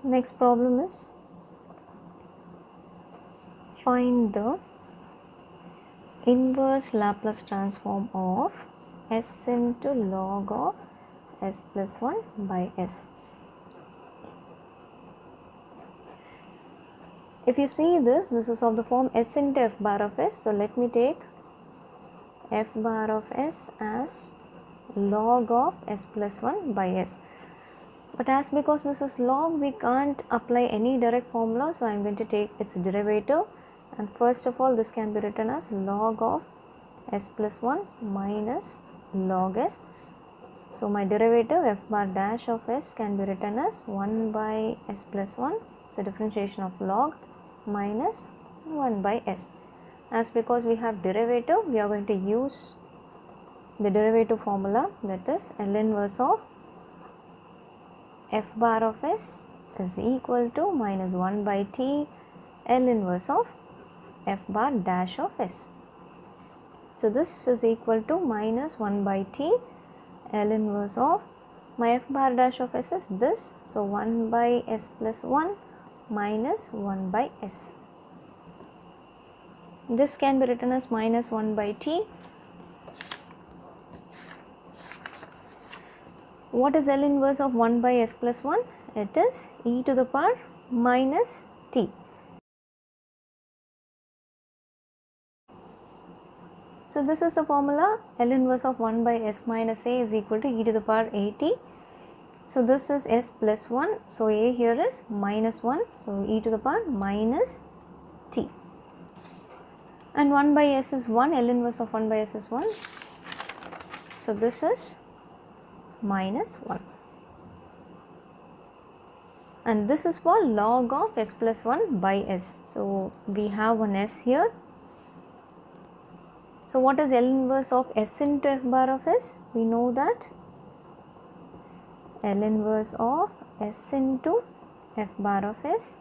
Next problem is find the inverse Laplace transform of s into log of s plus 1 by s. If you see this is of the form s into f bar of s. So let me take f bar of s as log of s plus 1 by s. But as because this is log, we can't apply any direct formula, so I am going to take its derivative, and first of all this can be written as log of s plus 1 minus log s. So my derivative f bar dash of s can be written as 1 by s plus 1, so differentiation of log minus 1 by s. As because we have derivative, we are going to use the derivative formula, that is L inverse of f bar of s is equal to minus 1 by t L inverse of f bar dash of s. So this is equal to minus 1 by t L inverse of my f bar dash of s is this, so 1 by s plus 1 minus 1 by s. This can be written as minus 1 by t. What is L inverse of 1 by s plus 1? It is e to the power minus t. So this is a formula, L inverse of 1 by s minus a is equal to e to the power at. So this is s plus 1, so a here is minus 1, so e to the power minus t. And 1 by s is 1, L inverse of 1 by s is 1. So this is minus 1. And this is for log of s plus 1 by s. So we have one s here. So what is L inverse of s into f bar of s? We know that L inverse of s into f bar of s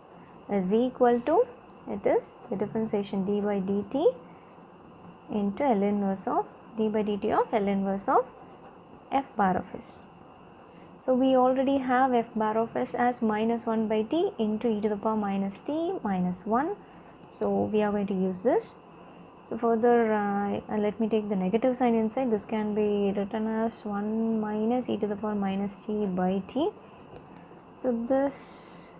is equal to, it is the differentiation d by dt into L inverse of d by dt of L inverse of f bar of s. So we already have f bar of s as minus 1 by t into e to the power minus t minus 1. So we are going to use this. So further let me take the negative sign inside. This can be written as 1 minus e to the power minus t by t. So this,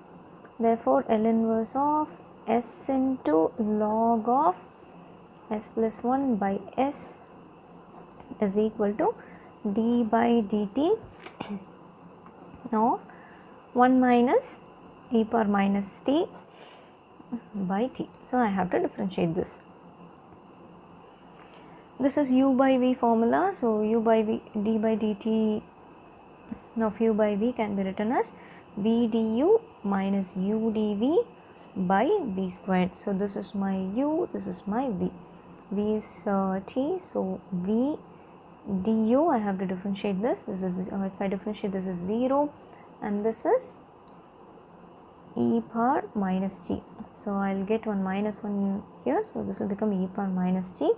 therefore L inverse of s into log of s plus 1 by s is equal to d by dt of 1 minus e power minus t by t. So I have to differentiate this. This is u by v formula, so u by v d by dt of u by v can be written as v du minus u dv by v squared. So this is my u, this is my v. V is t, so v du, I have to differentiate this. This is if I differentiate, this is 0, and this is e power minus t. So I'll get one minus 1 here, so this will become e power minus t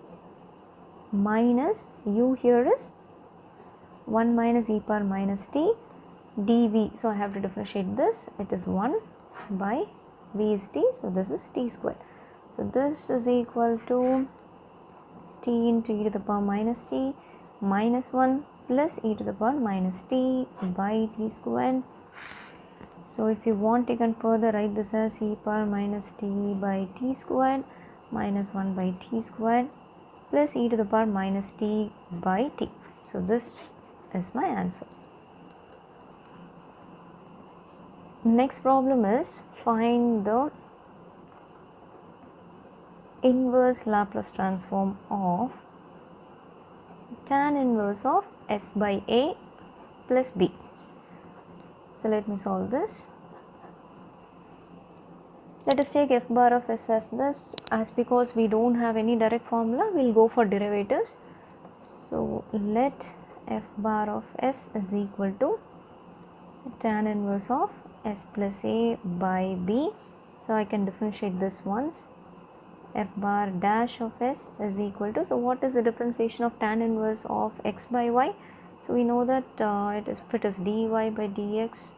minus u here is 1 minus e power minus t dv. So I have to differentiate this. It is 1 by v is t, so this is t squared. So this is equal to t into e to the power minus t minus 1 plus e to the power minus t by t squared. So if you want, you can further write this as e power minus t by t squared minus 1 by t squared plus e to the power minus t by t. So this is my answer. Next problem is find the inverse Laplace transform of tan inverse of s by a plus b. So let me solve this. Let us take f bar of s as this. As because we don't have any direct formula, we will go for derivatives. So let f bar of s is equal to tan inverse of s plus a by b. So I can differentiate this once. F bar dash of s is equal to, so what is the differentiation of tan inverse of x by y? So we know that if it is dy by dx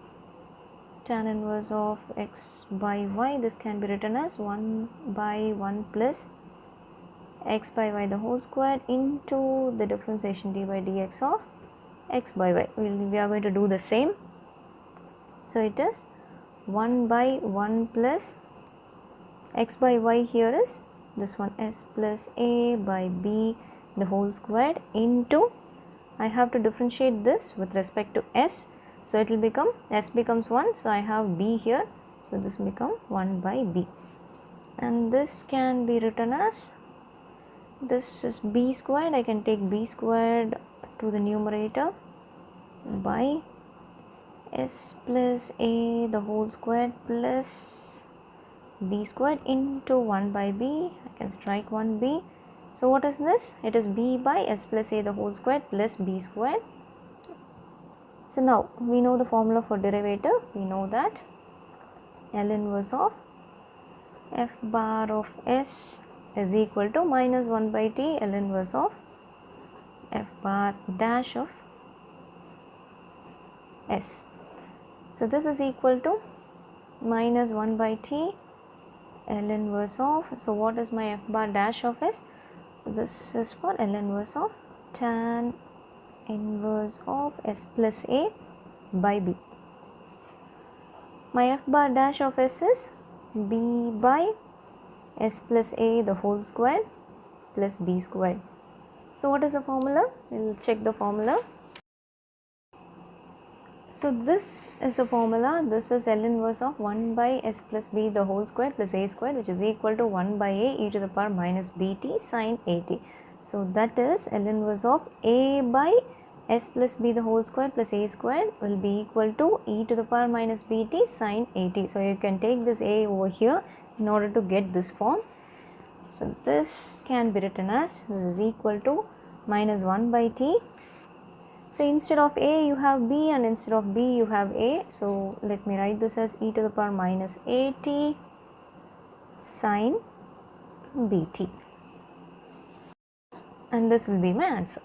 tan inverse of x by y, this can be written as 1 by 1 plus x by y the whole square into the differentiation d by dx of x by y. We are going to do the same. So it is 1 by 1 plus x by y, here is this one, s plus a by b the whole squared into, I have to differentiate this with respect to s, so it will become, s becomes 1, so I have b here, so this will become 1 by b, and this can be written as, this is b squared, I can take b squared to the numerator by s plus a the whole squared plus b squared into 1 by b, I can strike 1b. So what is this? It is b by s plus a the whole squared plus b squared. So now we know the formula for derivative. We know that L inverse of f bar of s is equal to minus 1 by t L inverse of f bar dash of s. So this is equal to minus 1 by t L inverse of, so what is my f bar dash of s? This is for L inverse of tan inverse of s plus a by b. My f bar dash of s is b by s plus a the whole squared plus b squared. So what is the formula? We will check the formula. So this is a formula, this is L inverse of 1 by s plus b the whole square plus a square, which is equal to 1 by a e to the power minus bt sin at. So that is L inverse of a by s plus b the whole square plus a square will be equal to e to the power minus bt sin at. So you can take this a over here in order to get this form. So this can be written as, this is equal to minus 1 by t. So instead of a you have b and instead of b you have a. So let me write this as e to the power minus at sin bt, and this will be my answer.